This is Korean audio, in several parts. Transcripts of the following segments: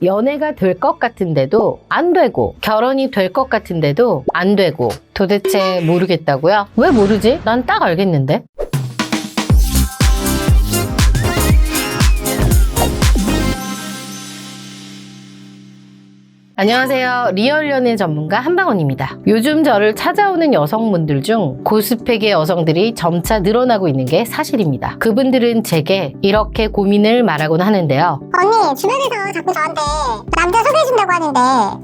연애가 될 것 같은데도 안 되고 결혼이 될 것 같은데도 안 되고 도대체 모르겠다고요? 왜 모르지? 난 딱 알겠는데? 안녕하세요. 리얼 연애 전문가 한방원입니다. 요즘 저를 찾아오는 여성분들 중 고스펙의 여성들이 점차 늘어나고 있는 게 사실입니다. 그분들은 제게 이렇게 고민을 말하곤 하는데요. 언니, 주변에서 자꾸 저한테 남자 소개해준다고 하는데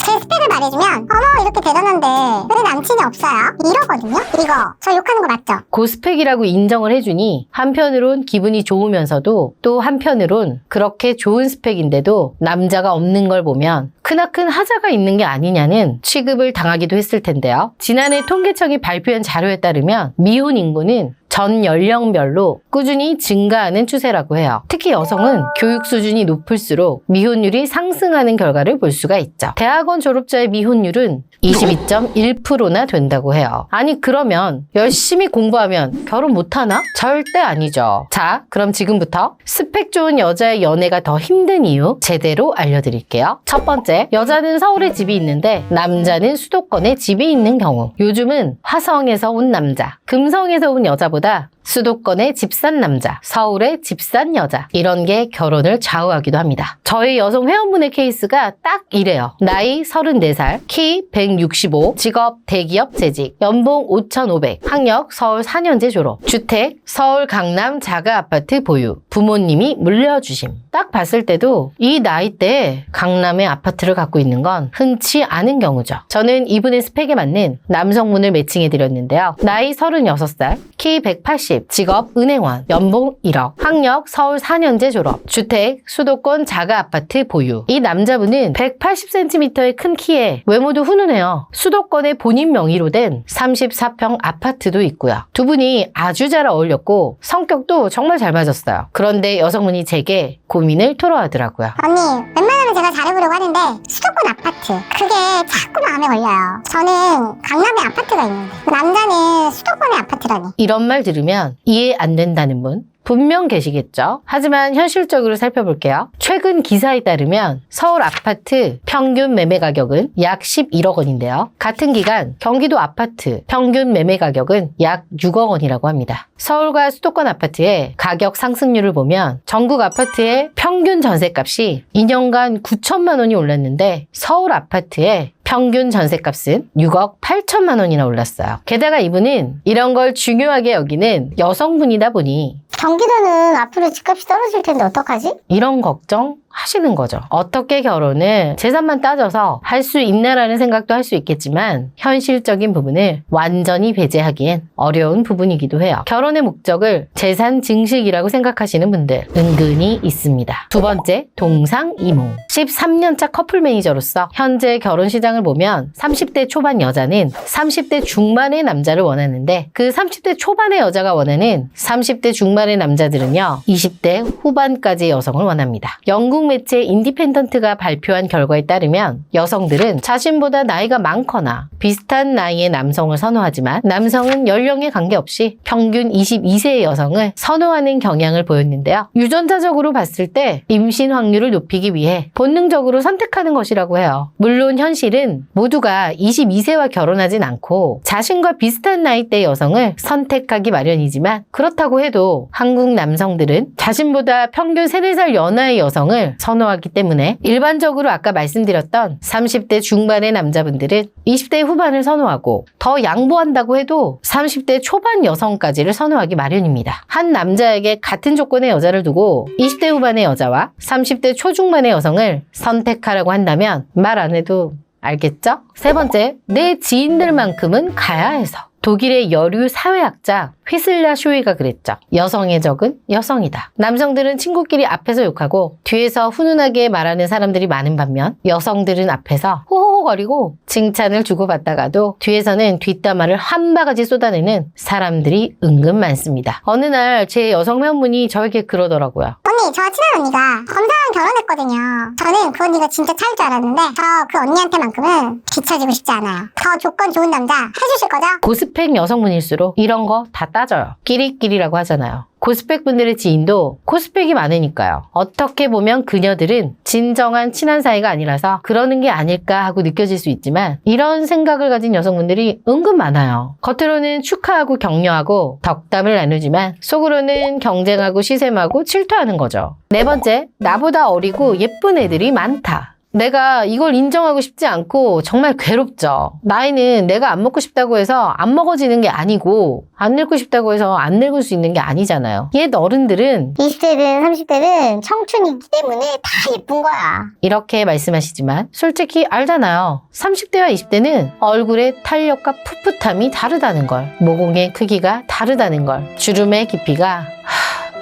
제 스펙을 말해주면 어머 이렇게 대단한데 왜 남친이 없어요? 이러거든요? 이거 저 욕하는 거 맞죠? 고스펙이라고 인정을 해주니 한편으론 기분이 좋으면서도 또 한편으론 그렇게 좋은 스펙인데도 남자가 없는 걸 보면 크나큰 하자가 있는 게 아니냐는 취급을 당하기도 했을 텐데요. 지난해 통계청이 발표한 자료에 따르면 미혼 인구는 전 연령별로 꾸준히 증가하는 추세라고 해요. 특히 여성은 교육 수준이 높을수록 미혼율이 상승하는 결과를 볼 수가 있죠. 대학원 졸업자의 미혼율은 22.1%나 된다고 해요. 아니 그러면 열심히 공부하면 결혼 못하나? 절대 아니죠. 자, 그럼 지금부터 스펙 좋은 여자의 연애가 더 힘든 이유 제대로 알려드릴게요. 첫 번째, 여자는 서울에 집이 있는데 남자는 수도권에 집이 있는 경우. 요즘은 화성에서 온 남자, 금성에서 온 여자보다 수도권의 집산 남자, 서울의 집산 여자, 이런 게 결혼을 좌우하기도 합니다. 저희 여성 회원분의 케이스가 딱 이래요. 나이 34살, 키 165, 직업 대기업 재직, 연봉 5,500, 학력 서울 4년제 졸업, 주택 서울 강남 자가 아파트 보유, 부모님이 물려주심. 딱 봤을 때도 이 나이대에 강남의 아파트를 갖고 있는 건 흔치 않은 경우죠. 저는 이분의 스펙에 맞는 남성분을 매칭해드렸는데요. 나이 36살, 키 180, 직업 은행원, 연봉 1억, 학력 서울 4년제 졸업, 주택 수도권 자가 아파트 보유. 이 남자분은 180cm의 큰 키에 외모도 훈훈해요. 수도권의 본인 명의로 된 34평 아파트도 있고요. 두 분이 아주 잘 어울렸고 성격도 정말 잘 맞았어요. 그런데 여성분이 제게 고민을 토로하더라고요. 언니, 웬만하면 제가 잘해보려고 하는데 수도권 아파트 그게 자꾸 마음에 걸려요. 저는 강남에 아파트가 있는데 남자는 수도권의 아파트라니. 이런 말 들으면 이해 안 된다는 분 분명 계시겠죠? 하지만 현실적으로 살펴볼게요. 최근 기사에 따르면 서울 아파트 평균 매매 가격은 약 11억 원인데요. 같은 기간 경기도 아파트 평균 매매 가격은 약 6억 원이라고 합니다. 서울과 수도권 아파트의 가격 상승률을 보면 전국 아파트의 평균 전셋값이 2년간 9천만 원이 올랐는데 서울 아파트의 평균 전셋값은 6억 8천만 원이나 올랐어요. 게다가 이분은 이런 걸 중요하게 여기는 여성분이다 보니 경기도는 앞으로 집값이 떨어질 텐데 어떡하지? 이런 걱정 하시는 거죠. 어떻게 결혼을 재산만 따져서 할 수 있나라는 생각도 할 수 있겠지만 현실적인 부분을 완전히 배제하기엔 어려운 부분이기도 해요. 결혼의 목적을 재산 증식이라고 생각하시는 분들 은근히 있습니다. 두 번째, 동상이몽. 13년차 커플 매니저로서 현재 결혼 시장을 보면 30대 초반 여자는 30대 중반의 남자를 원하는데 그 30대 초반의 여자가 원하는 30대 중반의 남자들은요 20대 후반까지의 여성을 원합니다. 영국 매체 인디펜던트가 발표한 결과에 따르면 여성들은 자신보다 나이가 많거나 비슷한 나이의 남성을 선호하지만 남성은 연령에 관계없이 평균 22세의 여성을 선호하는 경향을 보였는데요. 유전자적으로 봤을 때 임신 확률을 높이기 위해 본능적으로 선택하는 것이라고 해요. 물론 현실은 모두가 22세와 결혼하진 않고 자신과 비슷한 나이대의 여성을 선택하기 마련이지만 그렇다고 해도 한국 남성들은 자신보다 평균 3-4살 연하의 여성을 선호하기 때문에 일반적으로 아까 말씀드렸던 30대 중반의 남자분들은 20대 후반을 선호하고 더 양보한다고 해도 30대 초반 여성까지를 선호하기 마련입니다. 한 남자에게 같은 조건의 여자를 두고 20대 후반의 여자와 30대 초중반의 여성을 선택하라고 한다면 말 안 해도 알겠죠? 세 번째, 내 지인들만큼은 가야 해서. 독일의 여류 사회학자 휘슬라 쇼이가 그랬죠. 여성의 적은 여성이다. 남성들은 친구끼리 앞에서 욕하고 뒤에서 훈훈하게 말하는 사람들이 많은 반면 여성들은 앞에서 호호호거리고 칭찬을 주고받다가도 뒤에서는 뒷담화를 한 바가지 쏟아내는 사람들이 은근 많습니다. 어느 날 제 여성 회원분이 저에게 그러더라고요. 언니, 저와 친한 언니가 검사랑 결혼했거든요. 저는 그 언니가 진짜 찰 줄 알았는데 저 그 언니한테만큼은 뒤처지고 싶지 않아요. 더 조건 좋은 남자 해주실 거죠? 고스펙 여성분일수록 이런 거 다 따져요. 끼리끼리라고 하잖아요. 고스펙 분들의 지인도 코스펙이 많으니까요. 어떻게 보면 그녀들은 진정한 친한 사이가 아니라서 그러는 게 아닐까 하고 느껴질 수 있지만 이런 생각을 가진 여성분들이 은근 많아요. 겉으로는 축하하고 격려하고 덕담을 나누지만 속으로는 경쟁하고 시샘하고 질투하는 거죠. 네 번째, 나보다 어리고 예쁜 애들이 많다. 내가 이걸 인정하고 싶지 않고 정말 괴롭죠. 나이는 내가 안 먹고 싶다고 해서 안 먹어지는 게 아니고 안 늙고 싶다고 해서 안 늙을 수 있는 게 아니잖아요. 옛 어른들은 20대든 30대든 청춘이기 때문에 다 예쁜 거야. 이렇게 말씀하시지만 솔직히 알잖아요. 30대와 20대는 얼굴의 탄력과 풋풋함이 다르다는 걸, 모공의 크기가 다르다는 걸, 주름의 깊이가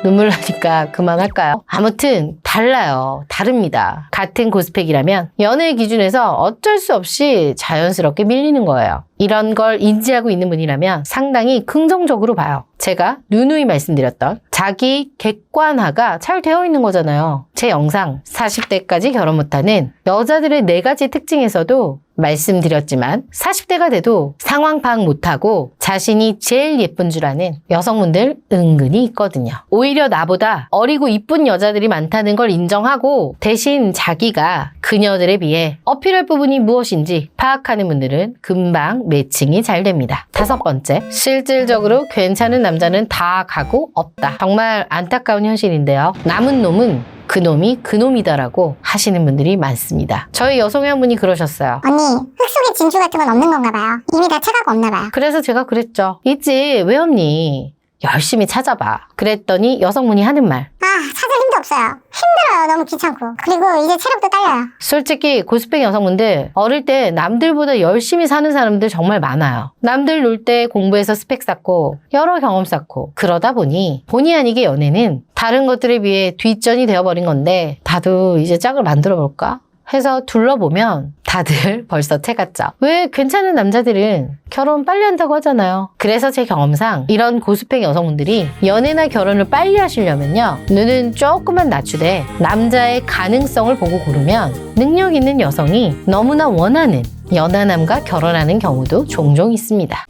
눈물 나니까 그만할까요? 아무튼 달라요. 다릅니다. 같은 고스펙이라면 연애 기준에서 어쩔 수 없이 자연스럽게 밀리는 거예요. 이런 걸 인지하고 있는 분이라면 상당히 긍정적으로 봐요. 제가 누누이 말씀드렸던 자기 객관화가 잘 되어 있는 거잖아요. 제 영상 40대까지 결혼 못하는 여자들의 4가지 특징에서도 말씀드렸지만 40대가 돼도 상황 파악 못하고 자신이 제일 예쁜 줄 아는 여성분들 은근히 있거든요. 오히려 나보다 어리고 이쁜 여자들이 많다는 걸 인정하고 대신 자기가 그녀들에 비해 어필할 부분이 무엇인지 파악하는 분들은 금방 매칭이 잘 됩니다. 5번째, 실질적으로 괜찮은 남자는 다 가고 없다. 정말 안타까운 현실인데요. 남은 놈은 그놈이 그놈이다라고 하시는 분들이 많습니다. 저희 여성의 한 분이 그러셨어요. 언니, 흙 속에 진주 같은 건 없는 건가 봐요. 이미 다 체가가 없나 봐요. 그래서 제가 그랬죠. 있지, 왜 없니? 열심히 찾아봐. 그랬더니 여성분이 하는 말. 찾을 힘도 없어요. 힘들어요. 너무 귀찮고. 그리고 이제 체력도 딸려요. 솔직히 고스펙 여성분들 어릴 때 남들보다 열심히 사는 사람들 정말 많아요. 남들 놀 때 공부해서 스펙 쌓고 여러 경험 쌓고 그러다 보니 본의 아니게 연애는 다른 것들에 비해 뒷전이 되어버린 건데 나도 이제 짝을 만들어 볼까? 해서 둘러보면 다들 벌써 채갔죠. 왜 괜찮은 남자들은 결혼 빨리 한다고 하잖아요. 그래서 제 경험상 이런 고스펙 여성분들이 연애나 결혼을 빨리 하시려면요. 눈은 조금만 낮추되 남자의 가능성을 보고 고르면 능력 있는 여성이 너무나 원하는 연하남과 결혼하는 경우도 종종 있습니다.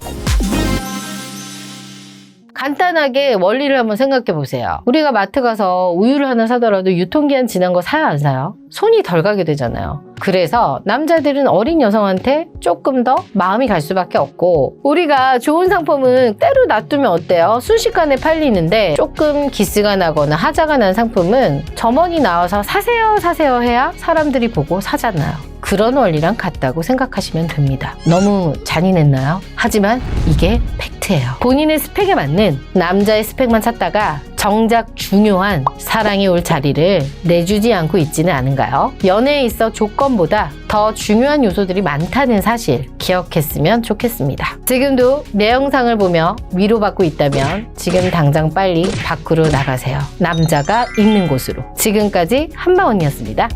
간단하게 원리를 한번 생각해 보세요. 우리가 마트 가서 우유를 하나 사더라도 유통기한 지난 거 사요, 안 사요? 손이 덜 가게 되잖아요. 그래서 남자들은 어린 여성한테 조금 더 마음이 갈 수밖에 없고 우리가 좋은 상품은 때로 놔두면 어때요? 순식간에 팔리는데 조금 기스가 나거나 하자가 난 상품은 점원이 나와서 사세요 사세요 해야 사람들이 보고 사잖아요. 그런 원리랑 같다고 생각하시면 됩니다. 너무 잔인했나요? 하지만 이게 팩트예요. 본인의 스펙에 맞는 남자의 스펙만 찾다가 정작 중요한 사랑이 올 자리를 내주지 않고 있지는 않은가요? 연애에 있어 조건보다 더 중요한 요소들이 많다는 사실 기억했으면 좋겠습니다. 지금도 내 영상을 보며 위로받고 있다면 지금 당장 빨리 밖으로 나가세요. 남자가 있는 곳으로. 지금까지 한바언니였습니다.